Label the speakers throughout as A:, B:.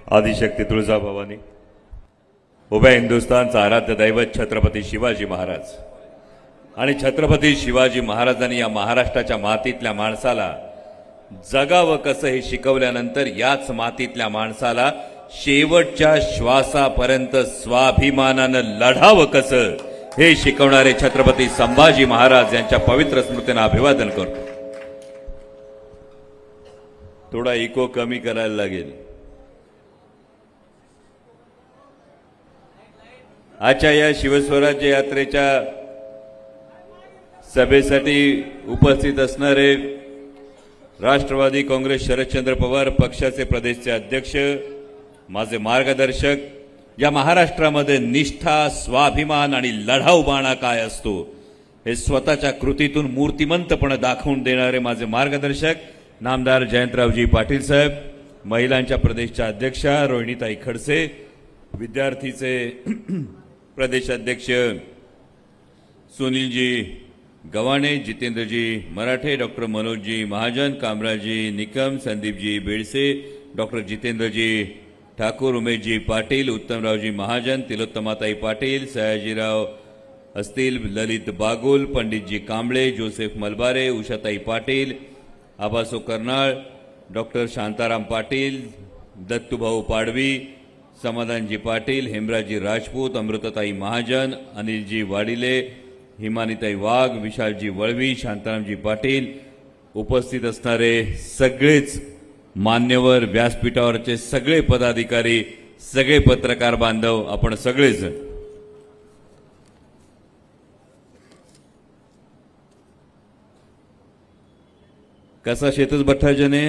A: आदिशक्ती तुळजाभवानी, उभ्या हिंदुस्थानचा आराध्य दैवत छत्रपती शिवाजी महाराज आणि छत्रपती शिवाजी महाराजांनी या महाराष्ट्राच्या मातीतल्या माणसाला जगावं कसं हे शिकवल्यानंतर याच मातीतल्या माणसाला शेवटच्या श्वासापर्यंत स्वाभिमानानं लढावं कसं हे शिकवणारे छत्रपती संभाजी महाराज यांच्या पवित्र स्मृतींना अभिवादन करतो। थोडा इको कमी करायला लागेल। आजच्या या शिवस्वराज्य यात्रेच्या सभेसाठी उपस्थित असणारे राष्ट्रवादी काँग्रेस शरदचंद्र पवार पक्षाचे प्रदेशचे अध्यक्ष, माझे मार्गदर्शक, या महाराष्ट्रामध्ये निष्ठा, स्वाभिमान आणि लढाऊपणा काय असतो हे स्वतःच्या कृतीतून मूर्तिमंतपणे दाखवून देणारे माझे मार्गदर्शक नामदार जयंतरावजी पाटील साहेब, महिलांच्या प्रदेशच्या अध्यक्षा रोहिणीताई खडसे, विद्यार्थीचे प्रदेशाध्यक्ष सुनीलजी गव्हाणे, जितेंद्रजी मराठे, डॉक्टर मनोजजी महाजन, कामराजी निकम, संदीपजी बेडसे, डॉक्टर जितेंद्रजी ठाकूर, उमेशजी पाटील, उत्तमरावजी महाजन, तिलोत्तमाताई पाटील, सयाजीराव असतील, ललित बागुल, पंडितजी कांबळे, जोसेफ मलबारे, उषाताई पाटील, आबासो कर्नाळ, डॉक्टर शांताराम पाटील, दत्तूभाऊ पाडवी, समाधानजी पाटील, हेमराजी राजपूत, अमृतताई महाजन, अनिलजी वाडिले, हिमानीताई वाघ, विशालजी वळवी, शांतारामजी पाटील, उपस्थित असणारे सगळेच मान्यवर, व्यासपीठावरचे सगळे पदाधिकारी, सगळे पत्रकार बांधव, आपण सगळेजण कसा शेतच भट्टाजने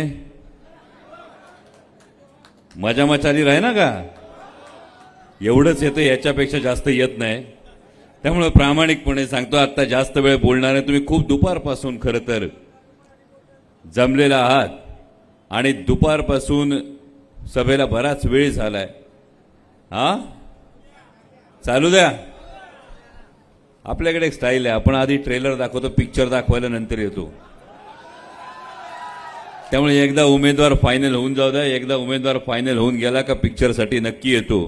A: मजा मचाली राही ना का? एवढंच येतं, याच्यापेक्षा जास्त येत नाही। त्यामुळे प्रामाणिकपणे सांगतो, आता जास्त वेळ बोलणार आहे। तुम्ही खूप दुपारपासून खरं तर जमलेला आहात आणि दुपारपासून सभेला बराच वेळ झालाय। चालू द्या। आपल्याकडे एक स्टाईल आहे, आपण आधी ट्रेलर दाखवतो, पिक्चर दाखवायला नंतर येतो। त्यामुळे एकदा उमेदवार फायनल होऊन जाऊ द्या। एकदा उमेदवार फायनल होऊन गेला का पिक्चरसाठी नक्की येतो।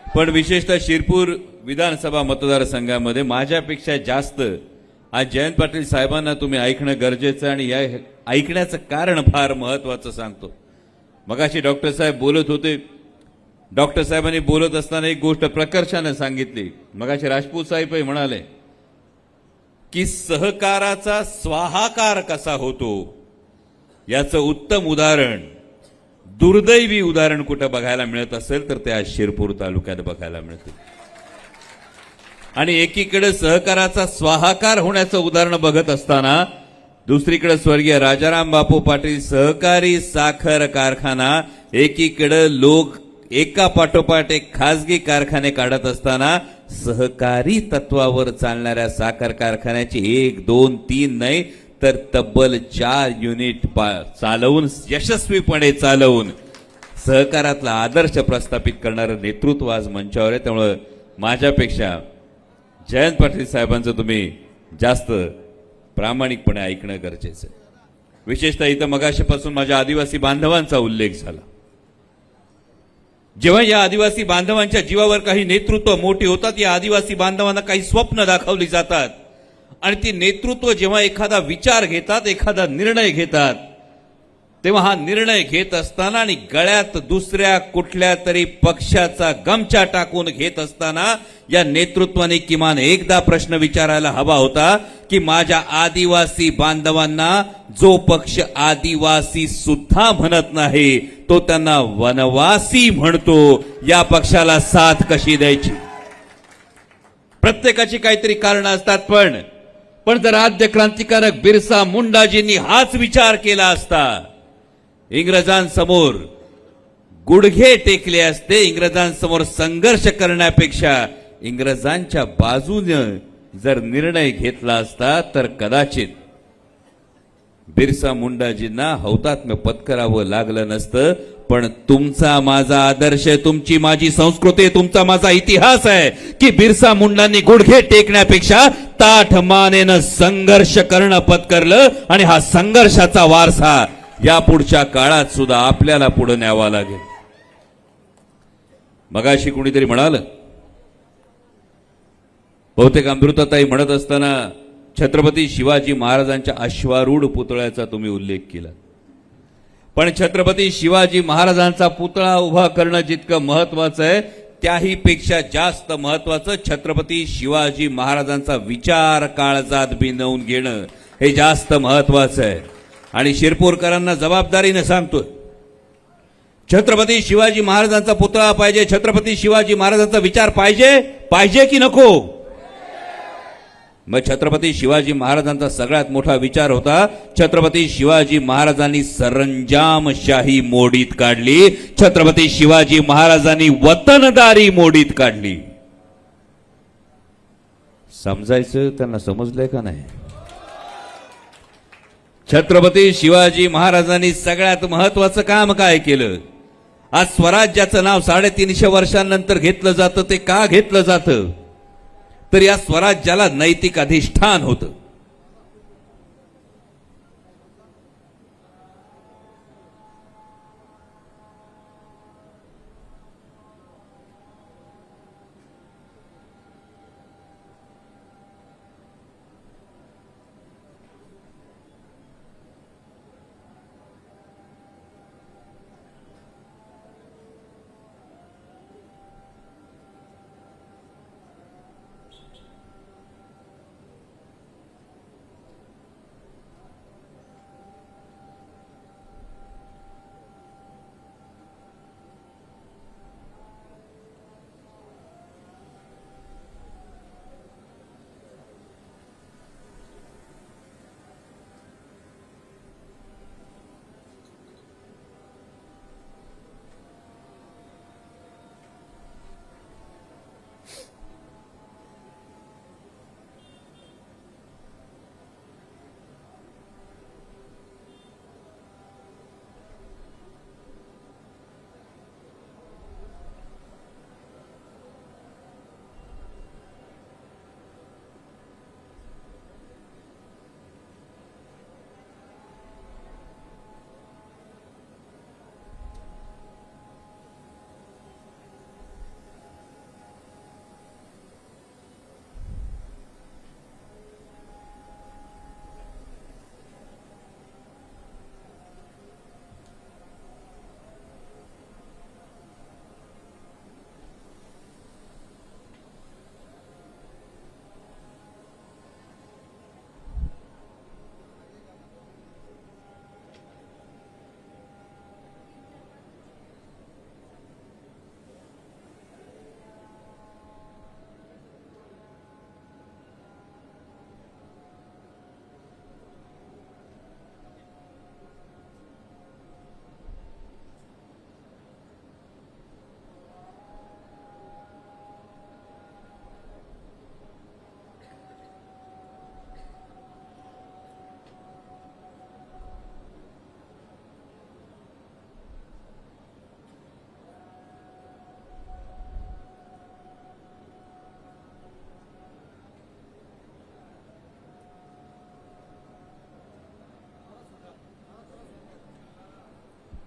A: पण विशेषतः शिरपूर विधानसभा मतदारसंघामध्ये माझ्यापेक्षा जास्त आज जयंत पाटील साहेबांना तुम्ही ऐकणं गरजेचं आहे आणि या ऐकण्याचं कारण फार महत्वाचं सांगतो। मगाशी डॉक्टर साहेब बोलत होते। डॉक्टर साहेबांनी बोलत असताना एक गोष्ट प्रकर्षाने सांगितली। मगाशी राजपूत साहेब म्हणाले की सहकाराचा स्वाहाकार कसा होतो याचं उत्तम उदाहरण, दुर्दैवी उदाहरण कुठं बघायला मिळत असेल तर ते आज शिरपूर तालुक्यात बघायला मिळते। आणि एकीकडे सहकाराचा स्वाहाकार होण्याचं उदाहरण बघत असताना दुसरीकडे स्वर्गीय राजाराम बापू पाटील सहकारी साखर कारखाना, एकीकडे लोक एका पाठोपाठ एक खासगी कारखाने काढत असताना सहकारी तत्वावर चालणाऱ्या साखर कारखान्याची 1, 2, 3 नाही तर तब्बल 4 युनिट चालवून, यशस्वीपणे चालवून सहकारातला आदर्श प्रस्थापित करणारं नेतृत्व आज मंचावर आहे। त्यामुळे माझ्यापेक्षा जयंत पाटील साहेबांचं तुम्ही जास्त प्रामाणिकपणे ऐकणं गरजेचं आहे। विशेषतः इथं मगाशीपासून माझ्या आदिवासी बांधवांचा उल्लेख झाला। जेव्हा या आदिवासी बांधवांच्या जीवावर काही नेतृत्व मोठी होतात, या आदिवासी बांधवांना काही स्वप्न दाखवली जातात आणि ती नेतृत्व जेव्हा एखादा विचार घेतात, एखादा निर्णय घेतात, तेव्हा हा निर्णय घेत असताना आणि गळ्यात दुसऱ्या कुठल्या तरी पक्षाचा गमछा टाकून घेत असताना या नेतृत्वाने किमान एकदा प्रश्न विचारायला हवा होता की माझ्या आदिवासी बांधवांना जो पक्ष आदिवासी सुद्धा म्हणत नाही तो त्यांना वनवासी म्हणतो, या पक्षाला साथ कशी द्यायची? प्रत्येकाची काहीतरी कारण असतात, पण जर आद्य क्रांतिकारक बिरसा मुंडाजींनी हाच विचार केला असता, इंग्रजांसमोर गुडघे टेकले असते, इंग्रजांसमोर संघर्ष करण्यापेक्षा इंग्रजांच्या बाजूने जर निर्णय घेतला असता तर कदाचित बिरसा मुंडाजींना हौतात्म्य पत्करावं लागलं नसतं। पण तुमचा माझा आदर्श, तुमची माझी संस्कृती, तुमचा माझा इतिहास आहे की बिरसा मुंडांनी गुडघे टेकण्यापेक्षा ताठ मानेनं संघर्ष करणं पत्करलं आणि हा संघर्षाचा वारसा या पुढच्या काळात सुद्धा आपल्याला पुढे न्यावा लागेल. मगाशी कुणीतरी म्हणाल, बहुतेक अमृताताई म्हणत असताना छत्रपती शिवाजी महाराजांच्या अश्वारूढ पुतळ्याचा तुम्ही उल्लेख केला. पण छत्रपती शिवाजी महाराजांचा पुतळा उभा करणं जितकं महत्वाचं आहे, त्याही पेक्षा जास्त महत्वाचं छत्रपती शिवाजी महाराजांचा विचार काळजात भिनवून घेणं हे जास्त महत्वाचं आहे. आणि शिरपूरकरांना जबाबदारीने सांगतोय, छत्रपती शिवाजी महाराजांचा पुतळा पाहिजे, छत्रपती शिवाजी महाराजांचा विचार पाहिजे, पाहिजे की नको? मग छत्रपती शिवाजी महाराजांचा सगळ्यात मोठा विचार होता, छत्रपती शिवाजी महाराजांनी सरंजामशाही मोडीत काढली, छत्रपती शिवाजी महाराजांनी वतनदारी मोडीत काढली. समजायचं त्यांना समजलंय का नाही? छत्रपती शिवाजी महाराजांनी सगळ्यात महत्वाचं काम काय केलं? आज स्वराज्याचं नाव 350 वर्षांनंतर घेतलं जातं. ते का घेतलं जातं? तर या स्वराज्याला नैतिक अधिष्ठान होतं.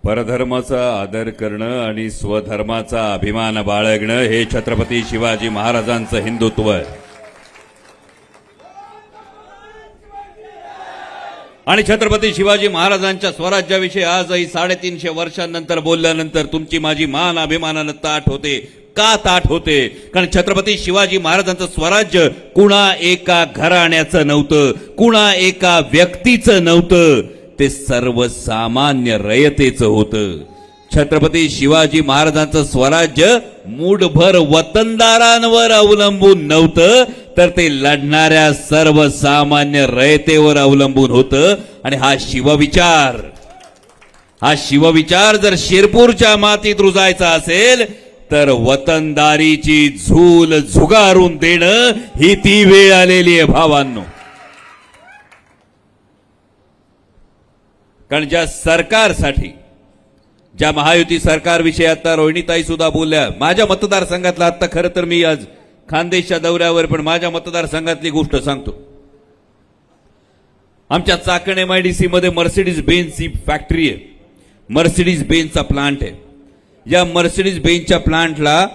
A: परधर्माचा आदर करणं आणि स्वधर्माचा अभिमान बाळगणं हे छत्रपती शिवाजी महाराजांचं हिंदुत्व आहे. आणि छत्रपती शिवाजी महाराजांच्या स्वराज्याविषयी आजही 350 वर्षांनंतर बोलल्यानंतर तुमची माझी मान अभिमानानं ताठ होते. का ताठ होते? कारण छत्रपती शिवाजी महाराजांचं स्वराज्य कुणा एका घराण्याचं नव्हतं, कुणा एका व्यक्तीचं नव्हतं, ते सर्वसामान्य रयतेचं होतं. छत्रपती शिवाजी महाराजांचं स्वराज्य मूठभर वतनदारांवर अवलंबून नव्हतं, तर ते लढणाऱ्या सर्वसामान्य रयतेवर अवलंबून होतं. आणि हा शिवविचार जर शिरपूरच्या मातीत रुजायचा असेल तर वतनदारीची झूल झुगारून देणं ही ती वेळ आलेली आहे भावांनो. कारण ज्या सरकारसाठी, ज्या महायुती सरकारविषयी आता रोहिणीताई सुद्धा बोलल्या, माझ्या मतदारसंघातला, आता खरं तर मी आज खानदेशच्या दौऱ्यावर, पण माझ्या मतदारसंघातली गोष्ट सांगतो. आमच्या चाकण MIDC मध्ये मर्सिडीज बेन्झची फॅक्टरी आहे, मर्सिडीज बेन्झचा प्लांट आहे. या मर्सिडीज बेन्झच्या प्लांटला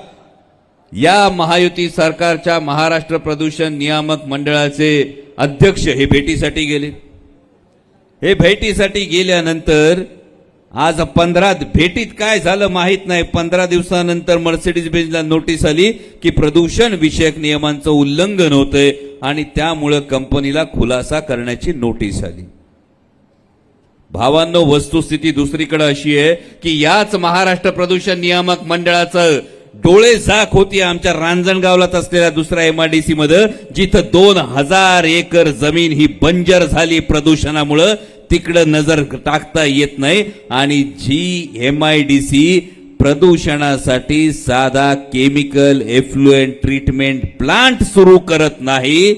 A: या महायुती सरकारच्या महाराष्ट्र प्रदूषण नियामक मंडळाचे अध्यक्ष हे भेटीसाठी गेले. हे भेटीसाठी गेल्यानंतर आज 15 भेटीत काय झालं माहित नाही. 15 दिवसानंतर मर्सिडीज बेन्झला नोटीस आली की प्रदूषण विषयक नियमांचं उल्लंघन होतंय आणि त्यामुळे कंपनीला खुलासा करण्याची नोटीस आली. भावांनो, वस्तुस्थिती दुसरीकडे अशी आहे की याच महाराष्ट्र प्रदूषण नियामक मंडळाचं डोळे झाक होती आमच्या रांजणगावलाच असलेल्या दुसऱ्या MIDC मध्ये, जिथं 2000 एकर जमीन ही बंजर झाली प्रदूषणामुळे, तिकडे नजर टाकता येत नाही. आणि जी MIDC प्रदूषणासाठी साधा केमिकल एफ्लुएंट ट्रीटमेंट प्लांट सुरू करत नाही,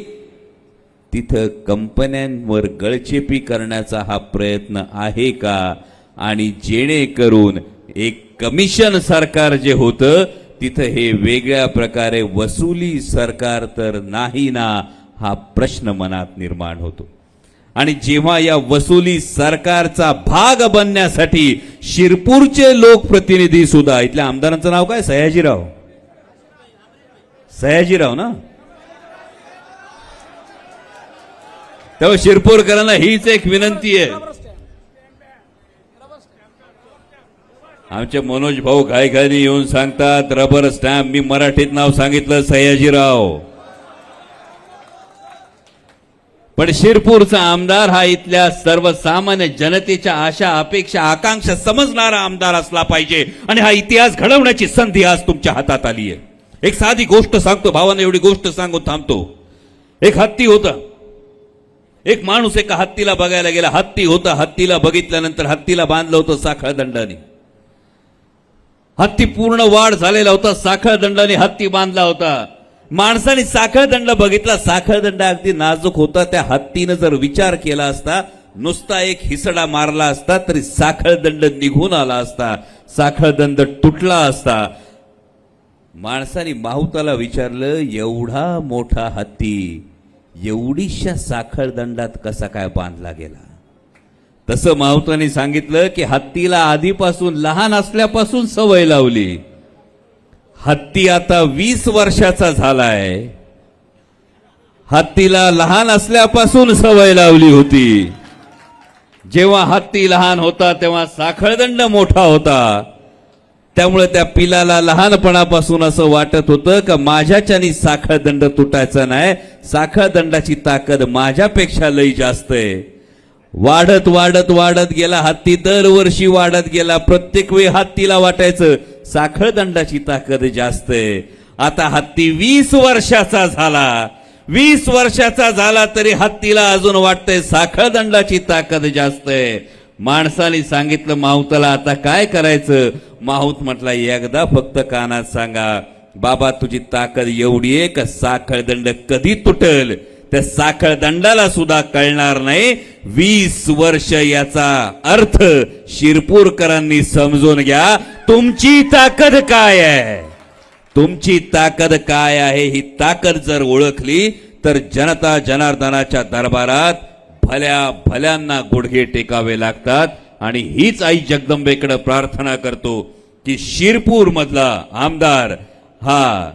A: तिथं कंपन्यांवर गळचेपी करण्याचा हा प्रयत्न आहे का? आणि जेणेकरून एक कमिशन सरकार जे होतं तिथं हे वेगळ्या प्रकारे वसुली सरकार तर नाही ना, हा प्रश्न मनात निर्माण होतो. आणि जेव्हा या वसुली सरकारचा भाग बनण्यासाठी शिरपूरचे लोकप्रतिनिधी सुद्धा, इथल्या आमदारांचं नाव काय? सयाजीराव ना. तेव्हा शिरपूरकरांना हीच एक विनंती आहे. आमचे मनोज भाऊ घाईघाईने येऊन सांगतात रबर स्टॅम्प. मी मराठीत नाव सांगितलं सयाजीराव, पण शिरपूरचा आमदार हा इथल्या सर्वसामान्य जनतेच्या आशा अपेक्षा आकांक्षा समजणारा आमदार असला पाहिजे. आणि हा इतिहास घडवण्याची संधी आज तुमच्या हातात आली आहे. एक साधी गोष्ट सांगतो भावांना, एवढी गोष्ट सांगून थांबतो. एक हत्ती होता. एक माणूस एका हत्तीला बघायला गेला. हत्ती होता. हत्तीला बघितल्यानंतर हत्तीला बांधलं होतं साखळ दंडाने. हत्ती पूर्ण वाढ झालेला होता. साखळ दंडाने हत्ती बांधला होता. माणसाने साखळ दंड बघितला. साखळ दंड अगदी नाजूक होता. त्या हत्तीनं जर विचार केला असता, नुसता एक हिसडा मारला असता तरी साखळ दंड निघून आला असता, साखळ दंड तुटला असता. माणसाने माहुताला विचारलं, एवढा मोठा हत्ती एवढीशा साखळ दंडात कसा काय बांधला गेला? तसं माहुताने सांगितलं की हत्तीला आधीपासून लहान असल्यापासून सवय लावली. हत्ती आता 20 वर्षाचा झालाय. हत्तीला लहान असल्यापासून सवय लावली होती. जेव्हा हत्ती लहान होता तेव्हा साखळदंड मोठा होता. त्यामुळे त्या पिलाला लहानपणापासून असं वाटत होतं का माझ्याच्यानी साखळदंड तुटायचा नाही, साखळदंडाची ताकद माझ्यापेक्षा लई जास्त आहे. वाढत वाढत वाढत गेला हत्ती. दरवर्षी वाढत गेला. प्रत्येक वेळी हत्तीला वाटायचं साखळदंडाची ताकद जास्त आहे. आता हत्ती 20 वर्षाचा झाला. 20 वर्षाचा झाला तरी हत्तीला अजून वाटतंय साखळदंडाची ताकद जास्त आहे. माणसाने सांगितलं माहुताला आता काय करायचं? माहुत म्हटला, एकदा फक्त कानात सांगा, बाबा तुझी ताकद एवढी आहे का साखळदंड कधी तुटल त्या साखळदंडाला सुद्धा कळणार नाही. 20 वर्ष याचा अर्थ शिरपूरकरांनी समजून घ्या. तुमची ताकद काय आहे? तुमची ताकद काय आहे? ही ताकद जर ओळखली तर जनता जनार्दनाच्या दरबारात भल्या भल्यांना गुडघे टेकावे लागतात. आणि हीच आई जगदंबेकडे प्रार्थना करतो की शिरपूर मधला आमदार हा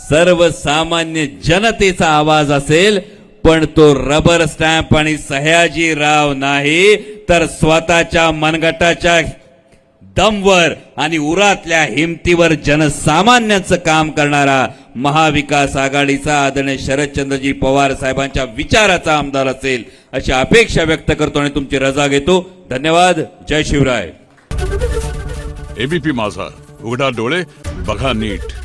A: सर्वसामान्य जनतेचा आवाज असेल, पण तो रबर स्टॅम्प आणि सयाजीराव नाही, तर स्वतःच्या मनगटाच्या दमवर आणि उरातल्या हिमतीवर जनसामान्यांचं काम करणारा महाविकास आघाडीचा आदरणीय शरदचंद्रजी पवार साहेबांच्या विचाराचा आमदार असेल अशी अपेक्षा व्यक्त करतो आणि तुमची रजा घेतो. धन्यवाद. जय शिवराय.
B: एबीपी माझा, उघडा डोळे बघा नीट.